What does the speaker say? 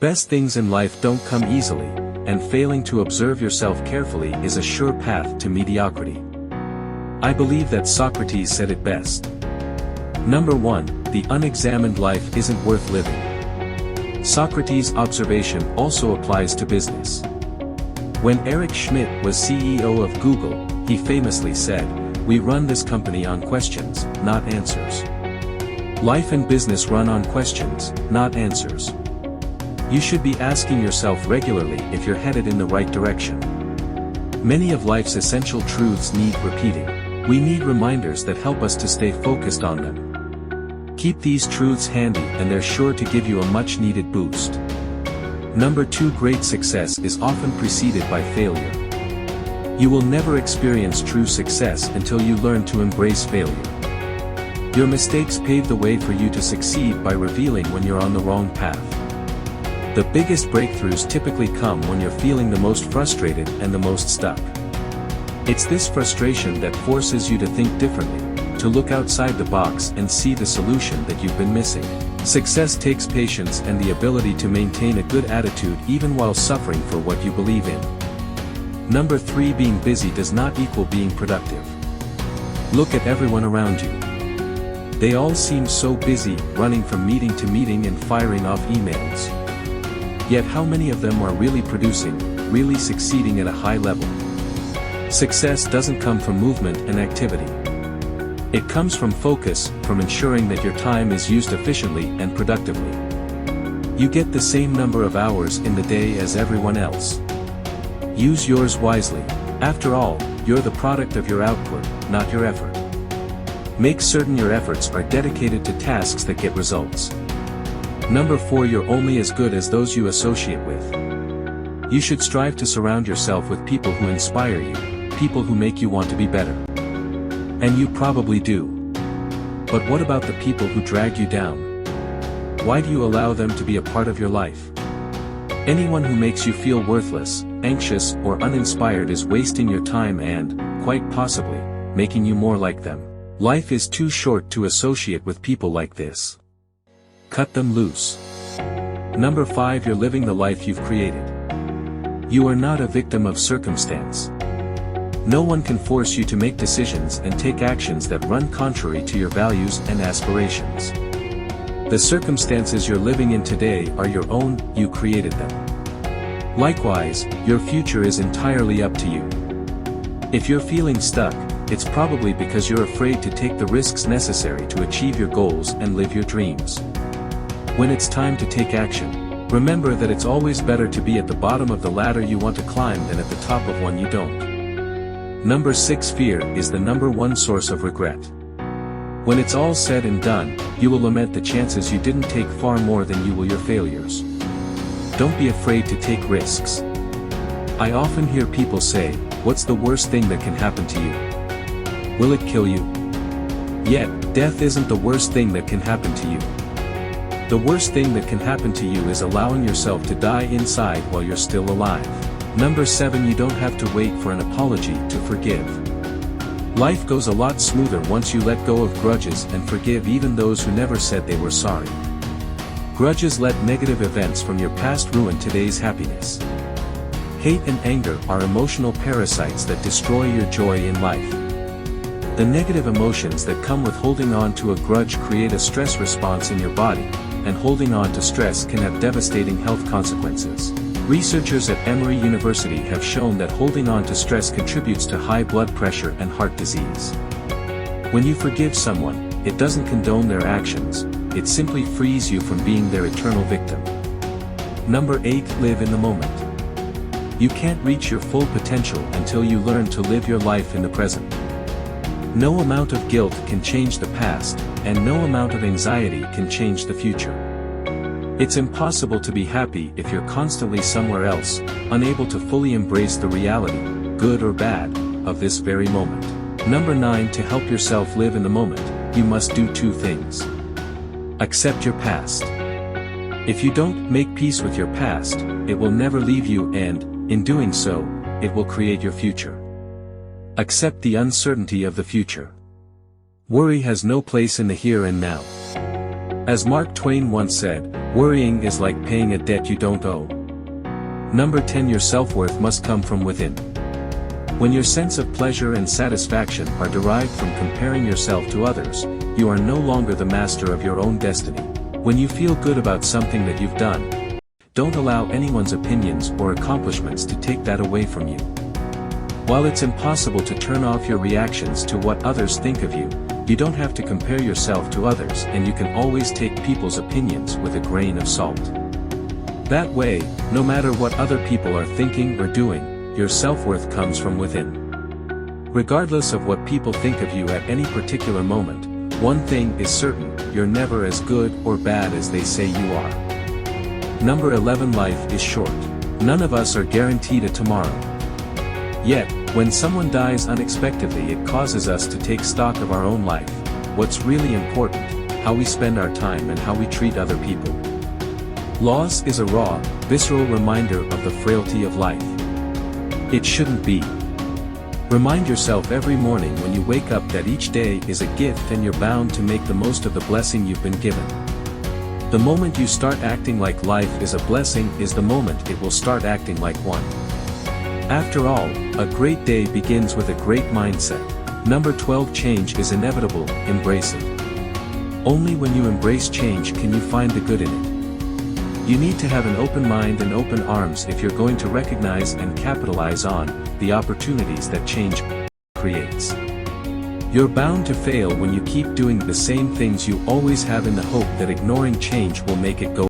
Best things in life don't come easily, and failing to observe yourself carefully is a sure path to mediocrity. I believe that Socrates said it best. Number 1, the unexamined life isn't worth living. Socrates' observation also applies to business. When Eric Schmidt was CEO of Google, he famously said, "We run this company on questions, not answers." Life and business run on questions, not answers. You should be asking yourself regularly if you're headed in the right direction. Many of life's essential truths need repeating. We need reminders that help us to stay focused on them. Keep these truths handy and they're sure to give you a much-needed boost. Number 2, great success is often preceded by failure. You will never experience true success until you learn to embrace failure. Your mistakes pave the way for you to succeed by revealing when you're on the wrong path. The biggest breakthroughs typically come when you're feeling the most frustrated and the most stuck. It's this frustration that forces you to think differently, to look outside the box and see the solution that you've been missing. Success takes patience and the ability to maintain a good attitude even while suffering for what you believe in. Number 3, being busy does not equal being productive. Look at everyone around you. They all seem so busy, running from meeting to meeting and firing off emails. Yet how many of them are really producing, really succeeding at a high level? Success doesn't come from movement and activity. It comes from focus, from ensuring that your time is used efficiently and productively. You get the same number of hours in the day as everyone else. Use yours wisely. After all, you're the product of your output, not your effort. Make certain your efforts are dedicated to tasks that get results. Number 4, you're only as good as those you associate with. You should strive to surround yourself with people who inspire you, people who make you want to be better. And you probably do. But what about the people who drag you down? Why do you allow them to be a part of your life? Anyone who makes you feel worthless, anxious, or uninspired is wasting your time and, quite possibly, making you more like them. Life is too short to associate with people like this. Cut them loose. Number 5, you're living the life you've created. You are not a victim of circumstance. No one can force you to make decisions and take actions that run contrary to your values and aspirations. The circumstances you're living in today are your own, you created them. Likewise, your future is entirely up to you. If you're feeling stuck, it's probably because you're afraid to take the risks necessary to achieve your goals and live your dreams. When it's time to take action, remember that it's always better to be at the bottom of the ladder you want to climb than at the top of one you don't. Number 6, fear is the number 1 source of regret. When it's all said and done, you will lament the chances you didn't take far more than you will your failures. Don't be afraid to take risks. I often hear people say, "What's the worst thing that can happen to you? Will it kill you?" Yet, death isn't the worst thing that can happen to you. The worst thing that can happen to you is allowing yourself to die inside while you're still alive. Number 7, you don't have to wait for an apology to forgive. Life goes a lot smoother once you let go of grudges and forgive even those who never said they were sorry. Grudges let negative events from your past ruin today's happiness. Hate and anger are emotional parasites that destroy your joy in life. The negative emotions that come with holding on to a grudge create a stress response in your body, and holding on to stress can have devastating health consequences. Researchers at Emory University have shown that holding on to stress contributes to high blood pressure and heart disease. When you forgive someone, it doesn't condone their actions, it simply frees you from being their eternal victim. Number 8, live in the moment. You can't reach your full potential until you learn to live your life in the present. No amount of guilt can change the past, and no amount of anxiety can change the future. It's impossible to be happy if you're constantly somewhere else, unable to fully embrace the reality, good or bad, of this very moment. Number 9, to help yourself live in the moment, you must do 2 things. Accept your past. If you don't make peace with your past, it will never leave you and, in doing so, it will create your future. Accept the uncertainty of the future. Worry has no place in the here and now. As Mark Twain once said, Worrying is like paying a debt you don't owe. Number 10. Your self-worth must come from within. When your sense of pleasure and satisfaction are derived from comparing yourself to others, you are no longer the master of your own destiny. When you feel good about something that you've done, don't allow anyone's opinions or accomplishments to take that away from you. While it's impossible to turn off your reactions to what others think of you, you don't have to compare yourself to others, and you can always take people's opinions with a grain of salt. That way, no matter what other people are thinking or doing, your self-worth comes from within. Regardless of what people think of you at any particular moment, one thing is certain: you're never as good or bad as they say you are. Number 11. Life is short. None of us are guaranteed a tomorrow. Yet, when someone dies unexpectedly, it causes us to take stock of our own life, what's really important, how we spend our time and how we treat other people. Loss is a raw, visceral reminder of the frailty of life. It shouldn't be. Remind yourself every morning when you wake up that each day is a gift and you're bound to make the most of the blessing you've been given. The moment you start acting like life is a blessing is the moment it will start acting like one. After all, a great day begins with a great mindset. Number 12. Change is inevitable. Embrace it. Only when you embrace change can you find the good in it. You need to have an open mind and open arms if you're going to recognize and capitalize on the opportunities that change creates. You're bound to fail when you keep doing the same things you always have in the hope that ignoring change will make it go